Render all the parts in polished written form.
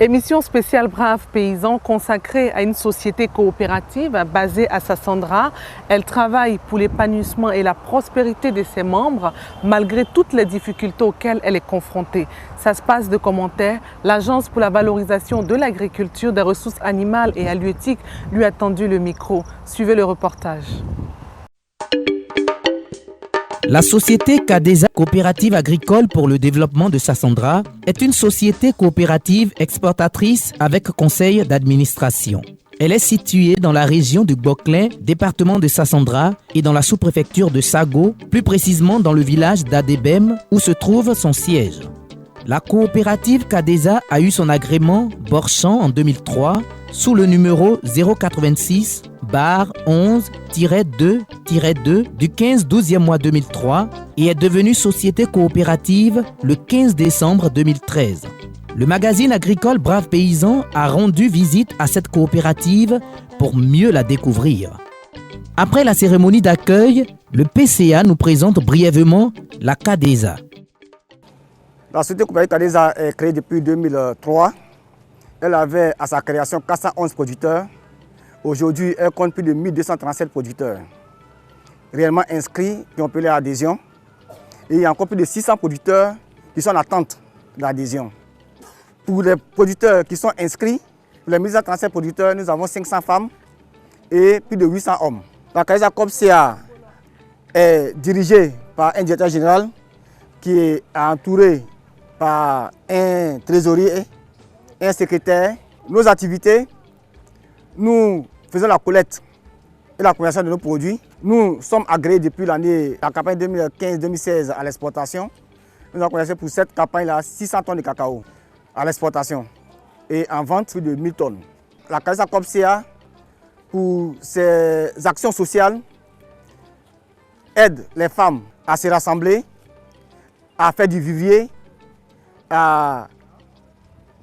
Émission spéciale Braves Paysans consacrée à une société coopérative basée à Sassandra. Elle travaille pour l'épanouissement et la prospérité de ses membres malgré toutes les difficultés auxquelles elle est confrontée. Ça se passe de commentaires. L'Agence pour la valorisation de l'agriculture, des ressources animales et halieutiques lui a tendu le micro. Suivez le reportage. La société Cadesa Coopérative Agricole pour le développement de Sassandra est une société coopérative exportatrice avec conseil d'administration. Elle est située dans la région du Boclin, département de Sassandra, et dans la sous-préfecture de Sago, plus précisément dans le village d'Adebem où se trouve son siège. La coopérative Cadesa a eu son agrément Borchamp en 2003 sous le numéro 086-11-2-2 du 15-12e mois 2003 et est devenue société coopérative le 15 décembre 2013. Le magazine agricole Braves Paysans a rendu visite à cette coopérative pour mieux la découvrir. Après la cérémonie d'accueil, le PCA nous présente brièvement la Cadesa. La société coopérative Cadesa est créée depuis 2003. Elle avait à sa création 411 producteurs. Aujourd'hui, elle compte plus de 1237 producteurs réellement inscrits qui ont payé l'adhésion. Et il y a encore plus de 600 producteurs qui sont en attente de l'adhésion. Pour les producteurs qui sont inscrits, pour les 1237 producteurs, nous avons 500 femmes et plus de 800 hommes. La Cadesa COP-CA est dirigée par un directeur général qui est entouré par un trésorier, un secrétaire. Nos activités, nous faisons la collecte et la commercialisation de nos produits. Nous sommes agréés depuis la campagne 2015-2016 à l'exportation. Nous avons commercialisé pour cette campagne-là 600 tonnes de cacao à l'exportation et en vente plus de 1000 tonnes. La Cadesa COP-CA, pour ses actions sociales, aide les femmes à se rassembler, à faire du vivrier, à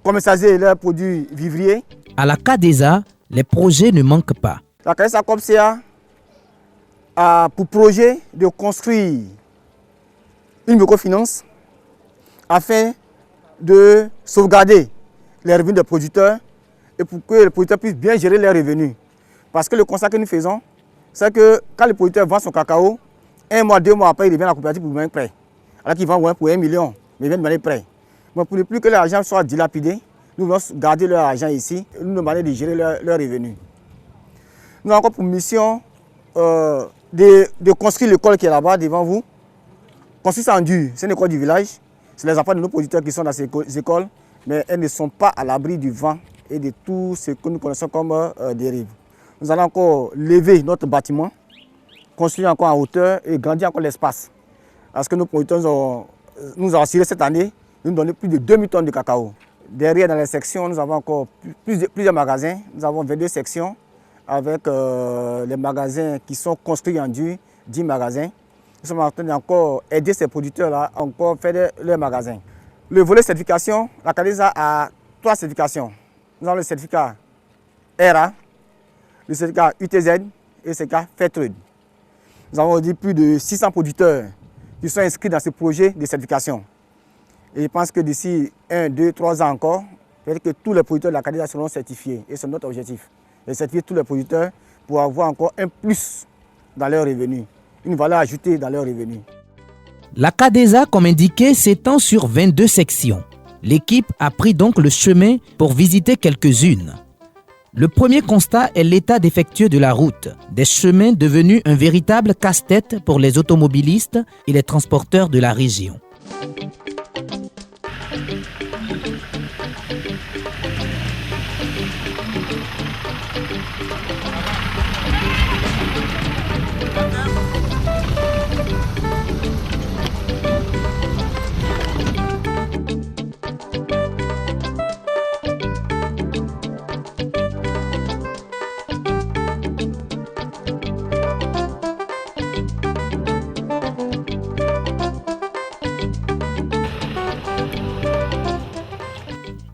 commercialiser leurs produits vivriers. À la Cadesa, les projets ne manquent pas. La Cadesa COP-CA a pour projet de construire une microfinance afin de sauvegarder les revenus des producteurs et pour que les producteurs puissent bien gérer leurs revenus. Parce que le constat que nous faisons, c'est que quand le producteur vend son cacao, 1 mois, 2 mois après, il revient à la coopérative pour demander un prêt. Alors qu'il vend pour 1 million, mais il vient demander un prêt. Mais pour ne plus que l'argent soit dilapidé, nous voulons garder leur argent ici et nous demander de gérer leurs revenus. Nous avons encore pour mission de construire l'école qui est là-bas devant vous. Construire ça en dur, c'est une école du village. C'est les enfants de nos producteurs qui sont dans ces écoles, mais elles ne sont pas à l'abri du vent et de tout ce que nous connaissons comme dérive. Nous allons encore lever notre bâtiment, construire encore en hauteur et grandir encore l'espace. Parce que nos producteurs nous ont assuré cette année de nous donner plus de 2000 tonnes de cacao. Derrière, dans les sections, nous avons encore plusieurs magasins. Nous avons 22 sections avec les magasins qui sont construits en dur, 10 magasins. Nous sommes en train d'encore aider ces producteurs-là à encore faire leurs magasins. Le volet certification, la Cadesa a 3 certifications. Nous avons le certificat ERA, le certificat UTZ et le certificat Fairtrade. Nous avons dit plus de 600 producteurs qui sont inscrits dans ce projet de certification. Et je pense que d'ici 1, 2, 3 ans encore, peut-être que tous les producteurs de la Cadesa seront certifiés. Et c'est notre objectif. De certifier tous les producteurs pour avoir encore un plus dans leurs revenus, une valeur ajoutée dans leurs revenus. La Cadesa, comme indiqué, s'étend sur 22 sections. L'équipe a pris donc le chemin pour visiter quelques-unes. Le premier constat est l'état défectueux de la route, des chemins devenus un véritable casse-tête pour les automobilistes et les transporteurs de la région.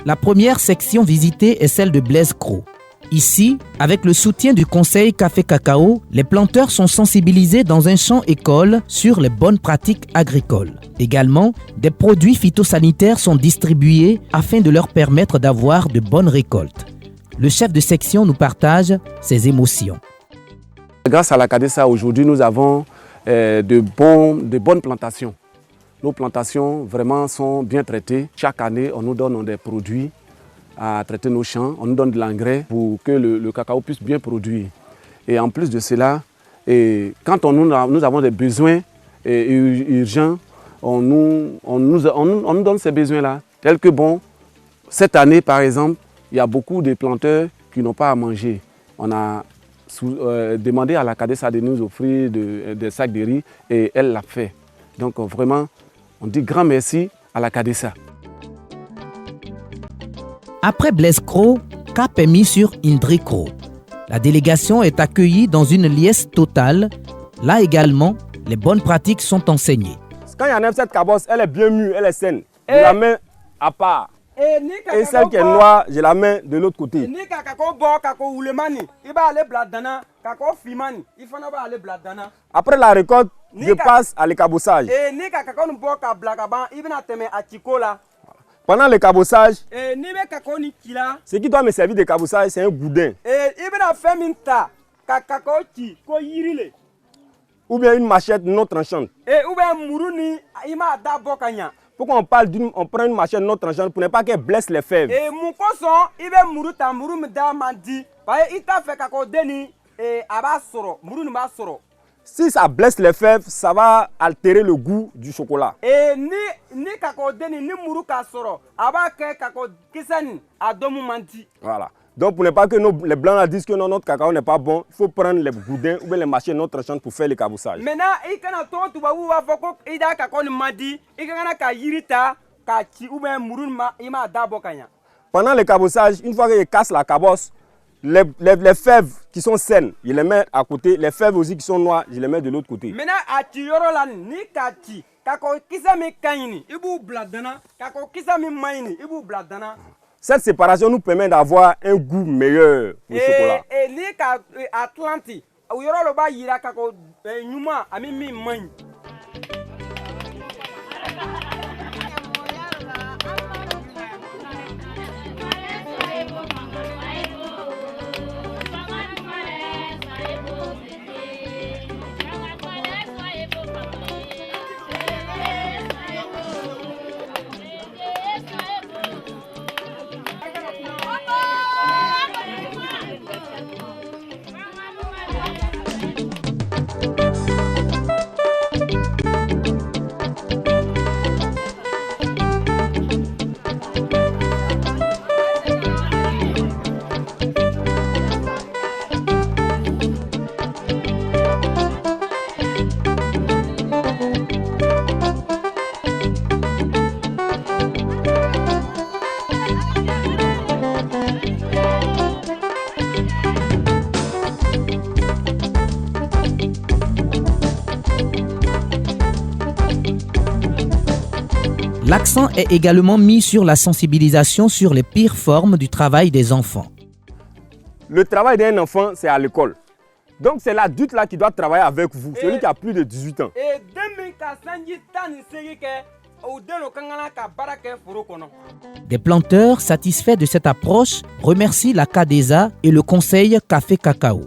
La première section visitée est celle de Blaise Cros. Ici, avec le soutien du Conseil Café Cacao, les planteurs sont sensibilisés dans un champ école sur les bonnes pratiques agricoles. Également, des produits phytosanitaires sont distribués afin de leur permettre d'avoir de bonnes récoltes. Le chef de section nous partage ses émotions. Grâce à la CADESA, aujourd'hui, nous avons de bonnes plantations. Nos plantations vraiment sont bien traitées. Chaque année, on nous donne des produits à traiter nos champs. On nous donne de l'engrais pour que le cacao puisse bien produire. Et en plus de cela, quand nous avons des besoins urgents, on nous donne ces besoins-là. Tels que, cette année, par exemple, il y a beaucoup de planteurs qui n'ont pas à manger. On a demandé à la CADESA de nous offrir des sacs de riz et elle l'a fait. Donc vraiment, on dit grand merci à la CADESA. Après Blaise Crow, cap est mis sur Indri Crow. La délégation est accueillie dans une liesse totale. Là également, les bonnes pratiques sont enseignées. Quand il y en a cette cabosse, elle est bien mûre, elle est saine. Je la mets à part. Et celle qui est noire, je la mets de l'autre côté. Après la récolte, je passe à l'écabossage. Pendant le cabossage, ce qui doit me servir de cabossage, c'est un boudin. Ou bien une machette non tranchante. Pourquoi on prend une machette non tranchante pour ne pas qu'elle blesse les fèves? Si ça blesse les fèves, ça va altérer le goût du chocolat. Voilà. Donc pour ne pas que les blancs disent que notre cacao n'est pas bon, il faut prendre les boudins ou bien les machines non tranchantes pour faire le cabossage. Pendant le cabossage, une fois que je casse la cabosse, les fèves qui sont saines, je les mets à côté. Les fèves aussi qui sont noires, je les mets de l'autre côté. Cette séparation nous permet d'avoir un goût meilleur pour le chocolat. L'accent est également mis sur la sensibilisation sur les pires formes du travail des enfants. Le travail d'un enfant, c'est à l'école. Donc c'est l'adulte là qui doit travailler avec vous, celui qui a plus de 18 ans. Des planteurs satisfaits de cette approche remercient la CADESA et le Conseil Café Cacao.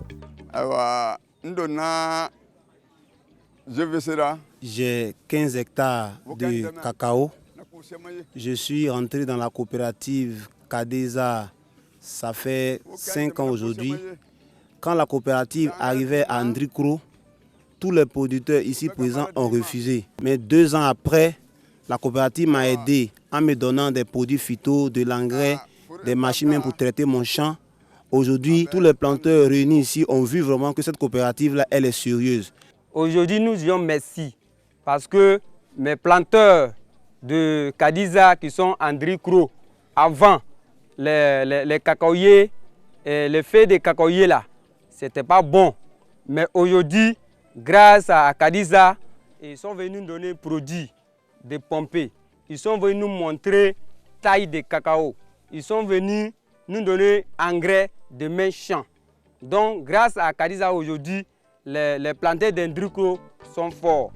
J'ai 15 hectares de cacao. Je suis rentré dans la coopérative CADESA, ça fait 5 ans aujourd'hui. Quand la coopérative arrivait à Indri Crow, tous les producteurs ici présents ont refusé. Mais 2 ans après, la coopérative m'a aidé en me donnant des produits phyto, de l'engrais, des machines pour traiter mon champ. Aujourd'hui, tous les planteurs réunis ici ont vu vraiment que cette coopérative-là, elle est sérieuse. Aujourd'hui, nous disons merci parce que mes planteurs de CADESA qui sont Indri Crow, avant les cacaoyers, les feuilles de cacaoyers là, c'était pas bon. Mais aujourd'hui, grâce à CADESA, ils sont venus nous donner produits de pomper. Ils sont venus nous montrer taille de cacao. Ils sont venus nous donner engrais de main champ. Donc grâce à Kadiza aujourd'hui, les planteurs d'Indricro sont forts.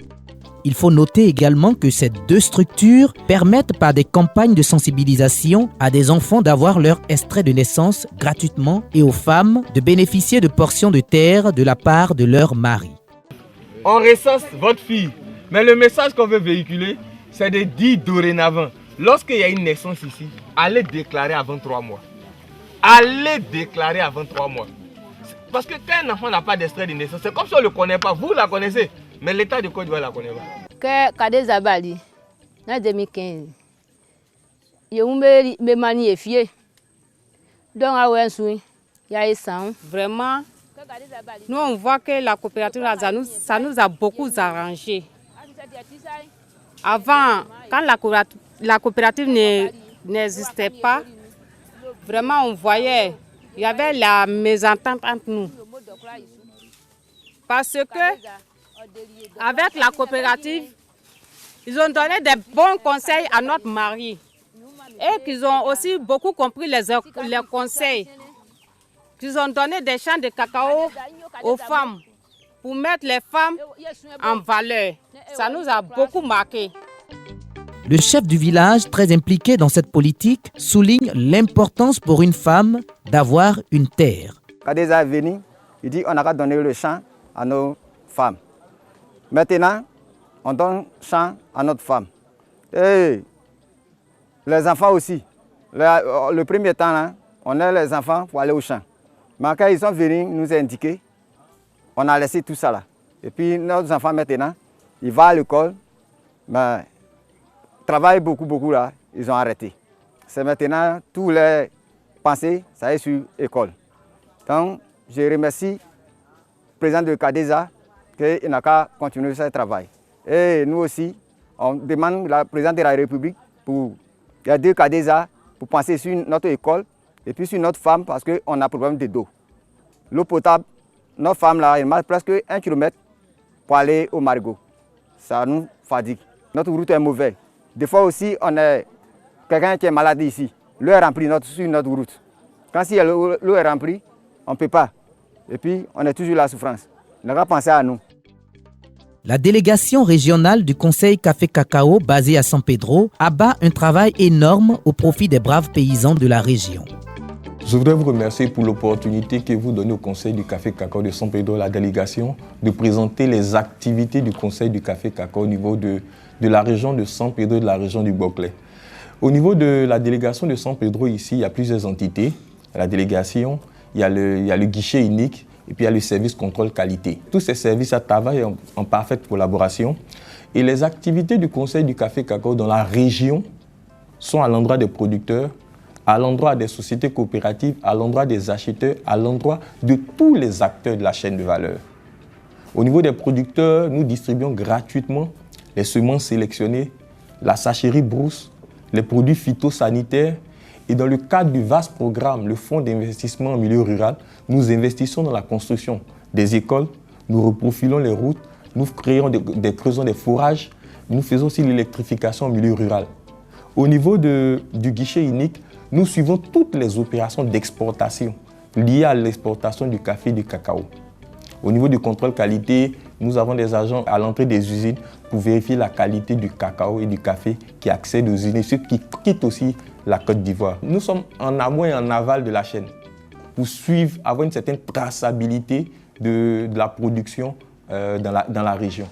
Il faut noter également que ces deux structures permettent par des campagnes de sensibilisation à des enfants d'avoir leur extrait de naissance gratuitement et aux femmes de bénéficier de portions de terre de la part de leur mari. On recense votre fille, mais le message qu'on veut véhiculer, c'est de dire dorénavant, lorsqu'il y a une naissance ici, allez déclarer avant 3 mois. Allez déclarer avant 3 mois. Parce que quand un enfant n'a pas d'extrait de naissance, c'est comme si on ne le connaît pas. Vous la connaissez, mais l'État de Côte d'Ivoire ne la connaît pas. Que Kadiza Bali, en 2015, il y a eu magnifié. Donc, il y a eu ça. Vraiment, nous on voit que la coopérative, ça nous a beaucoup arrangé. Avant, quand la coopérative n'existait pas, vraiment on voyait, il y avait la mésentente entre nous. Parce que, avec la coopérative, ils ont donné des bons conseils à notre mari. Et qu'ils ont aussi beaucoup compris les conseils. Qu'ils ont donné des champs de cacao aux femmes pour mettre les femmes en valeur. Ça nous a beaucoup marqué. Le chef du village, très impliqué dans cette politique, souligne l'importance pour une femme d'avoir une terre. Kadiza est venu, il dit on a qu'à donner le champ à nos femmes. Maintenant, on donne le champ à notre femme. Et les enfants aussi. Le premier temps, là, on a les enfants pour aller au champ. Mais quand ils sont venus nous indiquer, on a laissé tout ça là. Et puis nos enfants maintenant, ils vont à l'école, mais travaillent beaucoup là, ils ont arrêté. C'est maintenant tous les pensées, ça est sur l'école. Donc je remercie le président de Kadiza qu'il n'a qu'à continuer ce travail. Et nous aussi, on demande la présidente de la République pour aider Kadiza pour penser sur notre école et puis sur notre femme parce qu'on a problème de dos. L'eau potable, notre femme là, elle marche presque 1 km pour aller au marigot. Ça nous fatigue. Notre route est mauvaise. Des fois aussi, on a quelqu'un qui est malade ici. L'eau est remplie sur notre route. Quand si l'eau est remplie, on ne peut pas. Et puis, on est toujours la souffrance. On n'a qu'à penser à nous. La délégation régionale du Conseil Café Cacao, basée à San Pedro, abat un travail énorme au profit des braves paysans de la région. Je voudrais vous remercier pour l'opportunité que vous donnez au Conseil du Café Cacao de San Pedro, la délégation, de présenter les activités du Conseil du Café Cacao au niveau de la région de San Pedro et de la région du Boclé. Au niveau de la délégation de San Pedro, ici, il y a plusieurs entités. La délégation, il y a le guichet unique et puis il y a le service contrôle qualité. Tous ces services travaillent en parfaite collaboration. Et les activités du Conseil du Café Cacao dans la région sont à l'endroit des producteurs, à l'endroit des sociétés coopératives, à l'endroit des acheteurs, à l'endroit de tous les acteurs de la chaîne de valeur. Au niveau des producteurs, nous distribuons gratuitement les semences sélectionnées, la sachérie brousse, les produits phytosanitaires. Et dans le cadre du vaste programme, le Fonds d'investissement en milieu rural, nous investissons dans la construction des écoles, nous reprofilons les routes, nous creusons des forages, nous faisons aussi l'électrification en milieu rural. Au niveau du guichet unique, nous suivons toutes les opérations d'exportation liées à l'exportation du café et du cacao. Au niveau du contrôle qualité, nous avons des agents à l'entrée des usines pour vérifier la qualité du cacao et du café qui accèdent aux usines et ceux qui quittent aussi la Côte d'Ivoire. Nous sommes en amont et en aval de la chaîne pour suivre, avoir une certaine traçabilité de la production dans la région.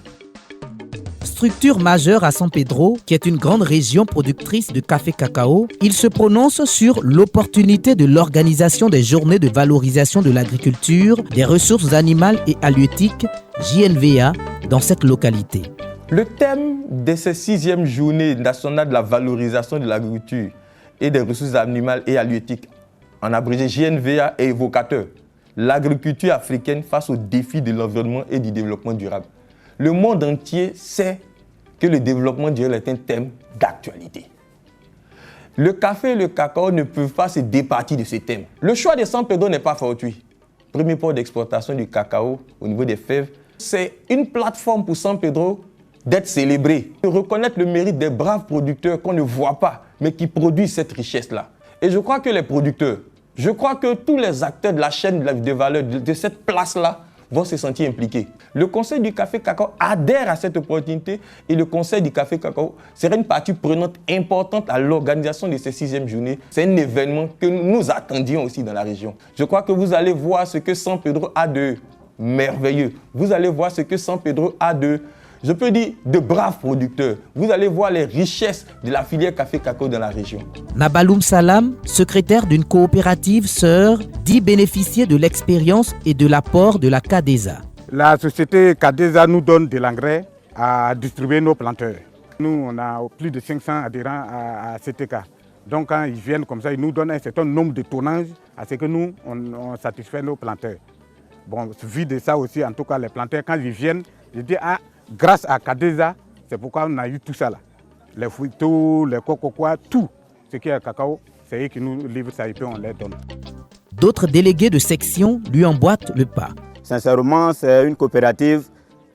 Structure majeure à San Pedro, qui est une grande région productrice de café cacao, il se prononce sur l'opportunité de l'organisation des journées de valorisation de l'agriculture, des ressources animales et halieutiques, JNVA, dans cette localité. Le thème de ces 6e journées nationales de la valorisation de l'agriculture et des ressources animales et halieutiques, en abrégé JNVA, est évocateur. L'agriculture africaine face aux défis de l'environnement et du développement durable. Le monde entier sait que le développement durable est un thème d'actualité. Le café et le cacao ne peuvent pas se départir de ce thème. Le choix de San Pedro n'est pas fortuit. Premier port d'exportation du cacao au niveau des fèves, c'est une plateforme pour San Pedro d'être célébré, de reconnaître le mérite des braves producteurs qu'on ne voit pas, mais qui produisent cette richesse-là. Et je crois que les producteurs, Je crois que tous les acteurs de la chaîne de valeur de cette place-là vont se sentir impliqués. Le Conseil du Café Cacao adhère à cette opportunité et le Conseil du Café Cacao sera une partie prenante importante à l'organisation de ces 6e journées. C'est un événement que nous attendions aussi dans la région. Je crois que vous allez voir ce que San Pedro a de merveilleux. Vous allez voir ce que San Pedro a de, je peux dire, de braves producteurs. Vous allez voir les richesses de la filière Café Cacao dans la région. Nabaloum Salam, secrétaire d'une coopérative sœur, dit bénéficier de l'expérience et de l'apport de la CADESA. La société CADESA nous donne de l'engrais à distribuer nos planteurs. Nous, on a plus de 500 adhérents à CTK. Donc quand ils viennent comme ça, ils nous donnent un certain nombre de tonnages à ce que nous, on satisfait nos planteurs. Bon, vu de ça aussi, en tout cas, les planteurs, quand ils viennent, ils disent, ah, grâce à CADESA, c'est pourquoi on a eu tout ça là. Les fruitos, les cocoa, tout ce qui est cacao, c'est eux qui nous livrent ça et puis on les donne. D'autres délégués de section lui emboîtent le pas. Sincèrement, c'est une coopérative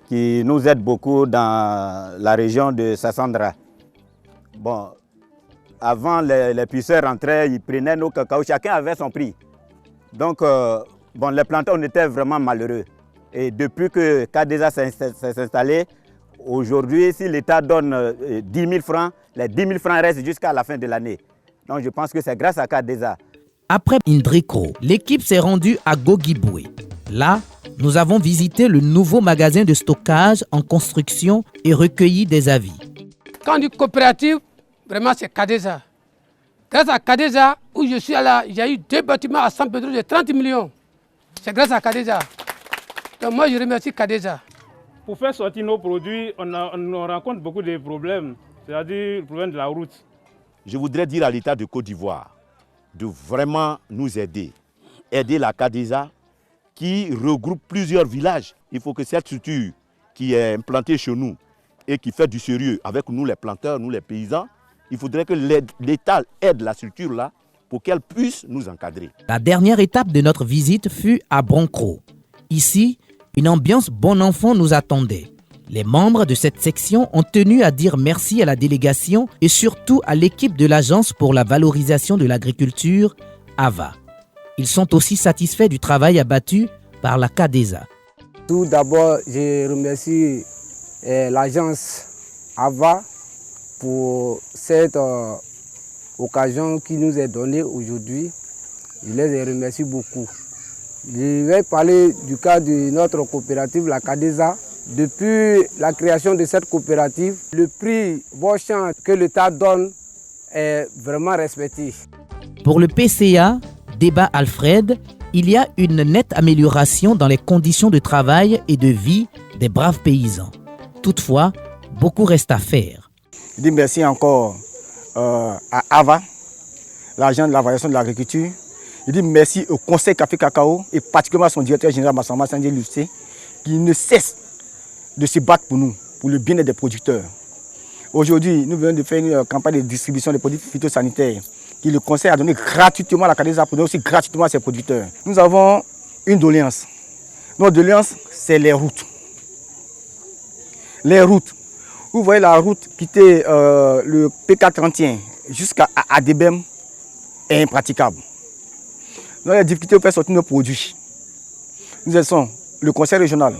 qui nous aide beaucoup dans la région de Sassandra. Bon, avant, les puceurs rentraient, ils prenaient nos cacao, chacun avait son prix. Donc, bon, les planteurs, on était vraiment malheureux. Et depuis que CADESA s'est installé, aujourd'hui, si l'État donne 10 000 francs, les 10 000 francs restent jusqu'à la fin de l'année. Donc, je pense que c'est grâce à CADESA. Après Indricro, l'équipe s'est rendue à Gogiboué. Là, nous avons visité le nouveau magasin de stockage en construction et recueilli des avis. Quand on dit coopérative, vraiment c'est CADESA. Grâce à CADESA, où je suis là, il y a eu 2 bâtiments à San Pedro de 30 millions. C'est grâce à CADESA. Donc moi, je remercie CADESA. Pour faire sortir nos produits, on rencontre beaucoup de problèmes, c'est-à-dire le problème de la route. Je voudrais dire à l'État de Côte d'Ivoire de vraiment nous aider la CADESA qui regroupe plusieurs villages. Il faut que cette structure qui est implantée chez nous et qui fait du sérieux avec nous les planteurs, nous les paysans, il faudrait que l'État aide la structure là pour qu'elle puisse nous encadrer. La dernière étape de notre visite fut à Broncro. Ici, une ambiance bon enfant nous attendait. Les membres de cette section ont tenu à dire merci à la délégation et surtout à l'équipe de l'Agence pour la valorisation de l'agriculture, AVA. Ils sont aussi satisfaits du travail abattu par la CADESA. Tout d'abord, je remercie l'Agence AVA pour cette occasion qui nous est donnée aujourd'hui. Je les remercie beaucoup. Je vais parler du cas de notre coopérative, la CADESA. Depuis la création de cette coopérative, le prix bon champ que l'État donne est vraiment respecté. Pour le PCA, Débat Alfred, il y a une nette amélioration dans les conditions de travail et de vie des braves paysans. Toutefois, beaucoup reste à faire. Je dis merci encore à AVA, l'agent de la variation de l'agriculture. Je dis merci au Conseil Café Cacao et particulièrement à son directeur général Massamba Sandé Lucé, qui ne cesse de se battre pour nous, pour le bien-être des producteurs. Aujourd'hui, nous venons de faire une campagne de distribution des produits phytosanitaires qui le Conseil a donné gratuitement à la CADESA pour donner aussi gratuitement à ses producteurs. Nous avons une doléance. Notre doléance, c'est les routes. Les routes. Vous voyez la route qui était le PK31 jusqu'à Adebem est impraticable. Nous avons des difficultés pour faire sortir nos produits. Nous laissons le Conseil régional,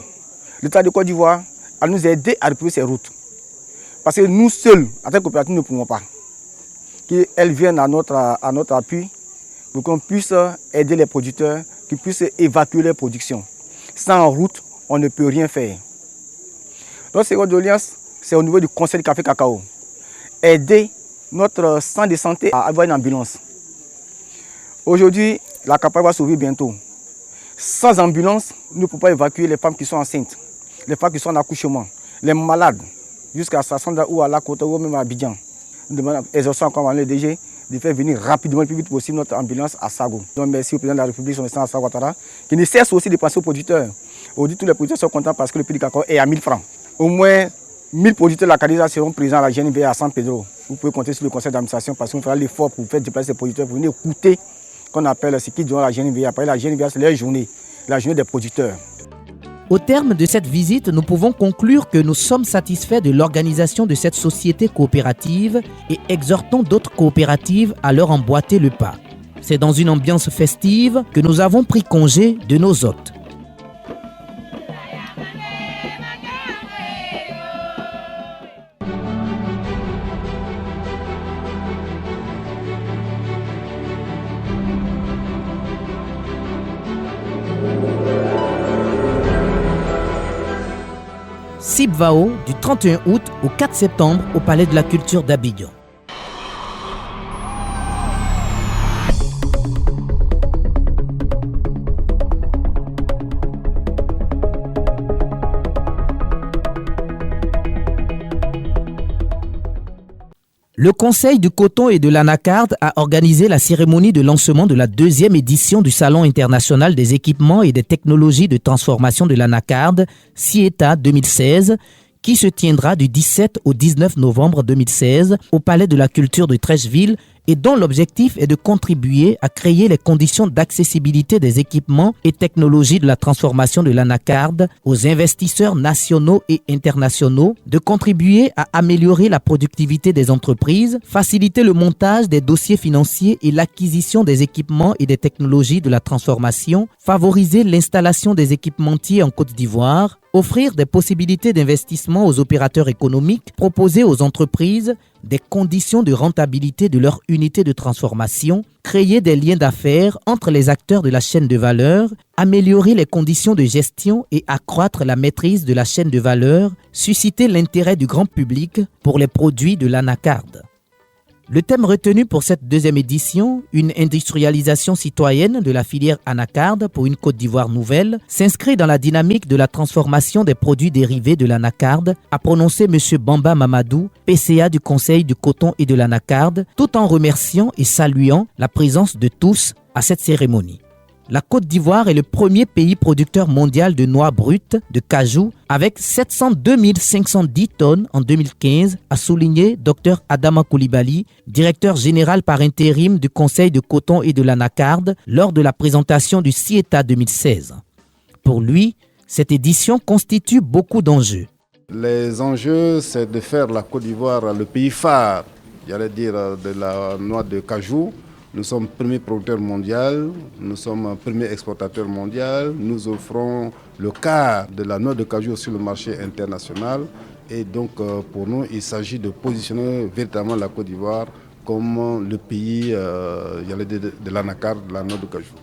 l'État de Côte d'Ivoire, à nous aider à retrouver ces routes. Parce que nous seuls, en tant que coopérative, nous ne pouvons pas. Qu'elles viennent à notre appui pour qu'on puisse aider les producteurs, qu'ils puissent évacuer leur production. Sans route, on ne peut rien faire. Donc, cette doléance, c'est au niveau du Conseil du Café Cacao. Aider notre centre de santé à avoir une ambulance. Aujourd'hui, la campagne va s'ouvrir bientôt. Sans ambulance, nous ne pouvons pas évacuer les femmes qui sont enceintes, les femmes qui sont en accouchement, les malades, jusqu'à Sassandra ou à la Côte ou même à Abidjan. Nous demandons exaucement encore à le DG de faire venir rapidement le plus vite possible notre ambulance à Sago. Donc merci au président de la République, son excellence Alassane Ouattara, qui ne cesse aussi de penser aux producteurs. Aujourd'hui, tous les producteurs sont contents parce que le prix du cacao est à 1000 francs. Au moins 1000 producteurs de la CADESA seront présents à la GNV à San Pedro. Vous pouvez compter sur le conseil d'administration parce qu'on fera l'effort pour faire déplacer ces producteurs, pour venir écouter qu'on appelle ce qui doit la GNV. Après la GNV, c'est leur journée, la journée des producteurs. Au terme de cette visite, nous pouvons conclure que nous sommes satisfaits de l'organisation de cette société coopérative et exhortons d'autres coopératives à leur emboîter le pas. C'est dans une ambiance festive que nous avons pris congé de nos hôtes. Sibvao du 31 août au 4 septembre au Palais de la Culture d'Abidjan. Le Conseil du coton et de l'anacarde a organisé la cérémonie de lancement de la 2e édition du Salon international des équipements et des technologies de transformation de l'anacarde, CIETA 2016, qui se tiendra du 17 au 19 novembre 2016 au Palais de la Culture de Treichville et dont l'objectif est de contribuer à créer les conditions d'accessibilité des équipements et technologies de la transformation de l'anacarde aux investisseurs nationaux et internationaux, de contribuer à améliorer la productivité des entreprises, faciliter le montage des dossiers financiers et l'acquisition des équipements et des technologies de la transformation, favoriser l'installation des équipementiers en Côte d'Ivoire, offrir des possibilités d'investissement aux opérateurs économiques, proposer aux entreprises des conditions de rentabilité de leur unité de transformation, créer des liens d'affaires entre les acteurs de la chaîne de valeur, améliorer les conditions de gestion et accroître la maîtrise de la chaîne de valeur, susciter l'intérêt du grand public pour les produits de l'anacarde. Le thème retenu pour cette 2e édition, une industrialisation citoyenne de la filière anacarde pour une Côte d'Ivoire nouvelle, s'inscrit dans la dynamique de la transformation des produits dérivés de l'anacarde, a prononcé M. Bamba Mamadou, PCA du Conseil du coton et de l'anacarde, tout en remerciant et saluant la présence de tous à cette cérémonie. La Côte d'Ivoire est le premier pays producteur mondial de noix brutes de cajou avec 702 510 tonnes en 2015, a souligné Dr Adama Koulibaly, directeur général par intérim du Conseil de coton et de l'anacarde lors de la présentation du CIETA 2016. Pour lui, cette édition constitue beaucoup d'enjeux. Les enjeux, c'est de faire la Côte d'Ivoire le pays phare, j'allais dire, de la noix de cajou. Nous sommes premier producteur mondial, nous sommes premier exportateur mondial, nous offrons le quart de la noix de cajou sur le marché international et donc pour nous il s'agit de positionner véritablement la Côte d'Ivoire comme le pays de l'anacarde, de la noix de cajou.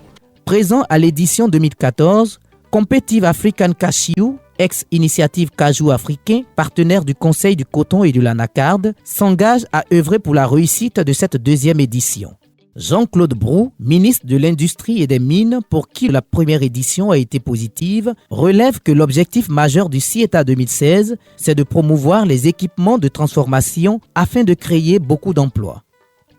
Présent à l'édition 2014, Competitive African Cashew, ex-initiative Cajou africain, partenaire du Conseil du coton et de l'anacarde, s'engage à œuvrer pour la réussite de cette 2e édition. Jean-Claude Brou, ministre de l'Industrie et des Mines, pour qui la première édition a été positive, relève que l'objectif majeur du CIETA 2016, c'est de promouvoir les équipements de transformation afin de créer beaucoup d'emplois.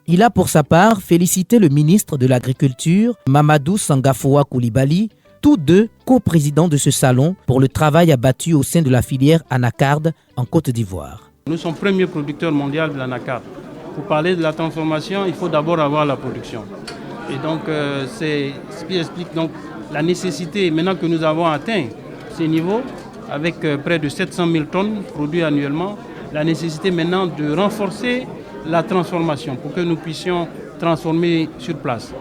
Il a pour sa part félicité le ministre de l'Agriculture, Mamadou Sangafoua Koulibaly, tous deux co-présidents de ce salon, pour le travail abattu au sein de la filière anacarde en Côte d'Ivoire. Nous sommes premier producteur mondial de l'anacarde. Pour parler de la transformation, il faut d'abord avoir la production. Et donc, c'est ce qui explique donc la nécessité, maintenant que nous avons atteint ces niveaux, avec près de 700 000 tonnes produites annuellement, la nécessité maintenant de renforcer la transformation pour que nous puissions transformer sur place.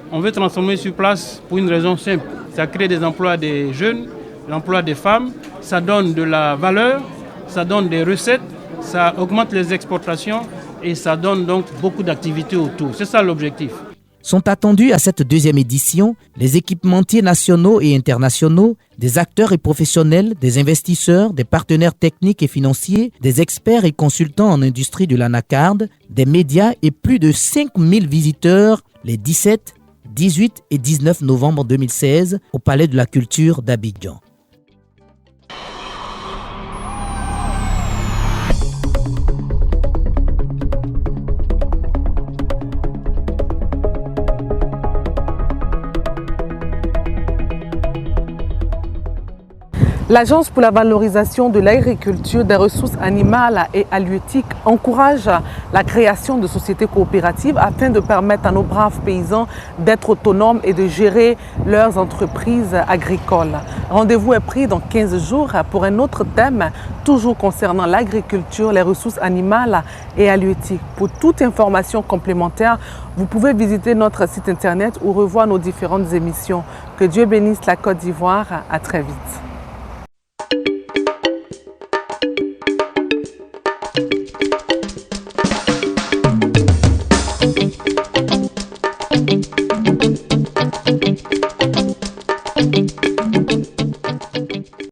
On veut transformer sur place pour une raison simple. Ça crée des emplois des jeunes, l'emploi des femmes, ça donne de la valeur, ça donne des recettes, ça augmente les exportations et ça donne donc beaucoup d'activités autour. C'est ça l'objectif. Sont attendus à cette 2e édition les équipementiers nationaux et internationaux, des acteurs et professionnels, des investisseurs, des partenaires techniques et financiers, des experts et consultants en industrie de l'anacarde, des médias et plus de 5000 visiteurs les 17, 18 et 19 novembre 2016 au Palais de la Culture d'Abidjan. L'Agence pour la valorisation de l'agriculture, des ressources animales et halieutiques encourage la création de sociétés coopératives afin de permettre à nos braves paysans d'être autonomes et de gérer leurs entreprises agricoles. Rendez-vous est pris dans 15 jours pour un autre thème, toujours concernant l'agriculture, les ressources animales et halieutiques. Pour toute information complémentaire, vous pouvez visiter notre site internet ou revoir nos différentes émissions. Que Dieu bénisse la Côte d'Ivoire. À très vite.